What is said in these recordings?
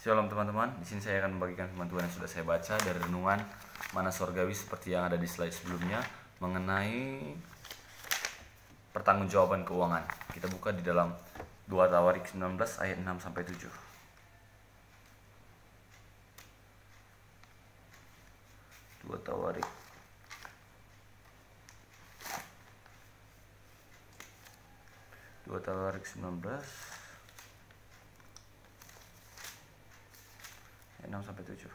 Shalom teman-teman, di sini saya akan membagikan firman Tuhan yang sudah saya baca dari renungan Mana Surgawi seperti yang ada di slide sebelumnya mengenai pertanggungjawaban keuangan. Kita buka di dalam 2 Tawarik 19 ayat 6 sampai 7. 2 Tawarik 19 6 sampai 7.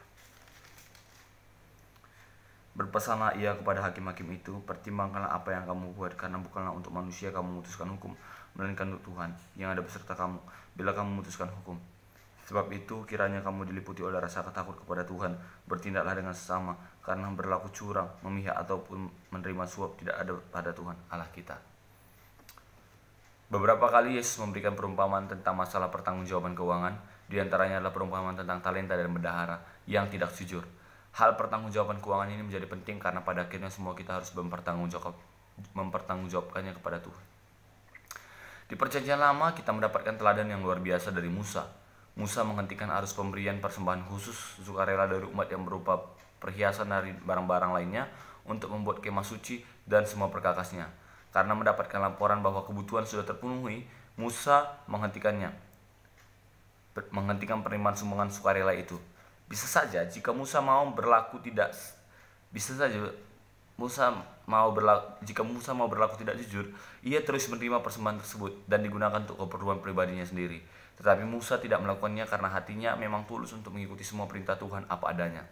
Berpesanlah ia kepada hakim-hakim itu, pertimbangkanlah apa yang kamu buat, karena bukanlah untuk manusia kamu memutuskan hukum, melainkan untuk Tuhan yang ada beserta kamu bila kamu memutuskan hukum. Sebab itu kiranya kamu diliputi oleh rasa takut kepada Tuhan, bertindaklah dengan sesama, karena berlaku curang, memihak ataupun menerima suap tidak ada pada Tuhan Allah kita. Beberapa kali Yesus memberikan perumpamaan tentang masalah pertanggungjawaban keuangan. Di antaranya adalah perumpamaan tentang talenta dan bendahara yang tidak jujur. Hal pertanggungjawaban keuangan ini menjadi penting karena pada akhirnya semua kita harus mempertanggungjawabkannya kepada Tuhan. Di Perjanjian Lama kita mendapatkan teladan yang luar biasa dari Musa. Musa menghentikan arus pemberian persembahan khusus sukarela dari umat yang berupa perhiasan dari barang-barang lainnya untuk membuat kemah suci dan semua perkakasnya. Karena mendapatkan laporan bahwa kebutuhan sudah terpenuhi, Musa menghentikan penerimaan sumbangan sukarela itu. Bisa saja jika Musa mau berlaku tidak jujur, ia terus menerima persembahan tersebut dan digunakan untuk keperluan pribadinya sendiri. Tetapi Musa tidak melakukannya karena hatinya memang tulus untuk mengikuti semua perintah Tuhan apa adanya.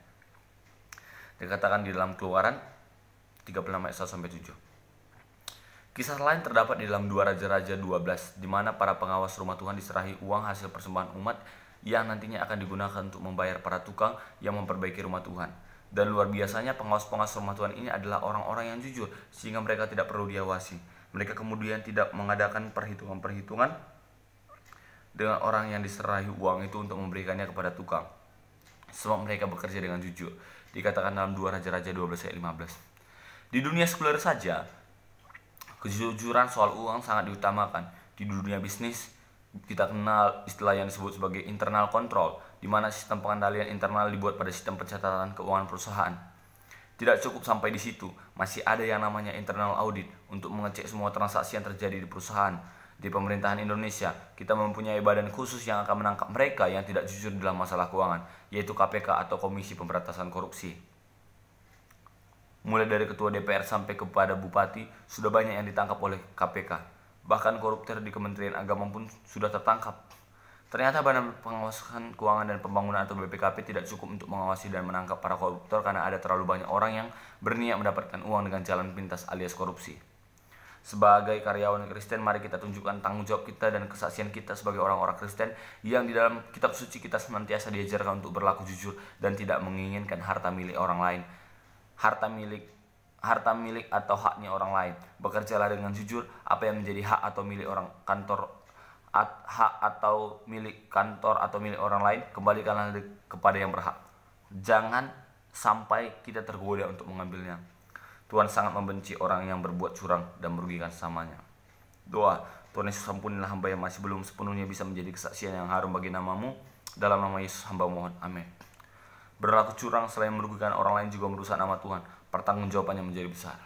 Dikatakan di dalam Keluaran 36 ayat 1 sampai 7. Kisah lain terdapat di dalam 2 Raja-Raja 12, di mana para pengawas rumah Tuhan diserahi uang hasil persembahan umat yang nantinya akan digunakan untuk membayar para tukang yang memperbaiki rumah Tuhan. Dan luar biasanya pengawas-pengawas rumah Tuhan ini adalah orang-orang yang jujur, sehingga mereka tidak perlu diawasi. Mereka kemudian tidak mengadakan perhitungan-perhitungan dengan orang yang diserahi uang itu untuk memberikannya kepada tukang. Sebab mereka bekerja dengan jujur. Dikatakan dalam 2 Raja-Raja 12 ayat 15. Di dunia sekuler saja, kejujuran soal uang sangat diutamakan. Di dunia bisnis, kita kenal istilah yang disebut sebagai internal control, di mana sistem pengendalian internal dibuat pada sistem pencatatan keuangan perusahaan. Tidak cukup sampai di situ, masih ada yang namanya internal audit untuk mengecek semua transaksi yang terjadi di perusahaan. Di pemerintahan Indonesia, kita mempunyai badan khusus yang akan menangkap mereka yang tidak jujur dalam masalah keuangan, yaitu KPK atau Komisi Pemberantasan Korupsi. Mulai dari ketua DPR sampai kepada bupati, sudah banyak yang ditangkap oleh KPK. Bahkan koruptor di Kementerian Agama pun sudah tertangkap. Ternyata Badan Pengawasan Keuangan dan Pembangunan atau BPKP tidak cukup untuk mengawasi dan menangkap para koruptor karena ada terlalu banyak orang yang berniat mendapatkan uang dengan jalan pintas alias korupsi. Sebagai karyawan Kristen, mari kita tunjukkan tanggung jawab kita dan kesaksian kita sebagai orang-orang Kristen yang di dalam kitab suci kita senantiasa diajarkan untuk berlaku jujur dan tidak menginginkan harta milik orang lain. Harta milik atau haknya orang lain. Bekerjalah dengan jujur. Apa yang menjadi hak atau milik kantor atau milik orang lain, kembalikanlah kepada yang berhak. Jangan sampai kita tergoda untuk mengambilnya. Tuhan sangat membenci orang yang berbuat curang dan merugikan sesamanya. Doa. Tuhan Yesus, ampunilah hamba yang masih belum sepenuhnya bisa menjadi kesaksian yang harum bagi nama-Mu. Dalam nama Yesus hamba mohon, amin. Berlaku curang selain merugikan orang lain juga merusak nama Tuhan. Pertanggungjawabannya menjadi besar.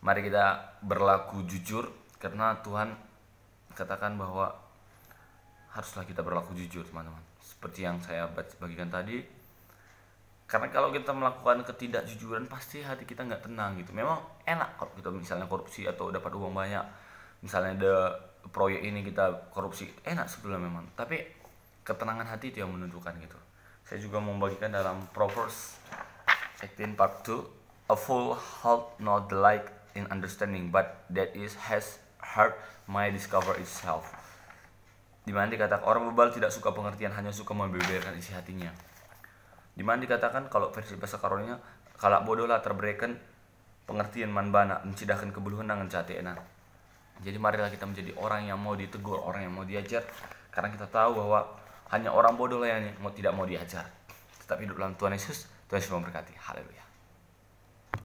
Mari kita berlaku jujur, karena Tuhan katakan bahwa haruslah kita berlaku jujur, teman-teman. Seperti yang saya bagikan tadi. Karena kalau kita melakukan ketidakjujuran, pasti hati kita nggak tenang gitu. Memang enak kalau kita misalnya korupsi atau dapat uang banyak. Misalnya ada proyek ini kita korupsi, enak sebetulnya memang. Tapi ketenangan hati itu yang menentukan gitu. Saya juga membagikan dalam Proverbs 18 part 2, a fool hath not delight in understanding, but that is has heart may discover itself. Dimana dikatakan orang bebal tidak suka pengertian, hanya suka membeberkan isi hatinya. Dimana dikatakan kalau versi bahasa Karonya, kalak bodohlah terberikan pengertian manbana, mencidahkan kebuluhan dengan catena. Jadi marilah kita menjadi orang yang mau ditegur, orang yang mau diajar, karena kita tahu bahwa hanya orang bodoh lah yang tidak mau diajar. Tetapi hidup dalam Tuhan Yesus memberkati. Haleluya.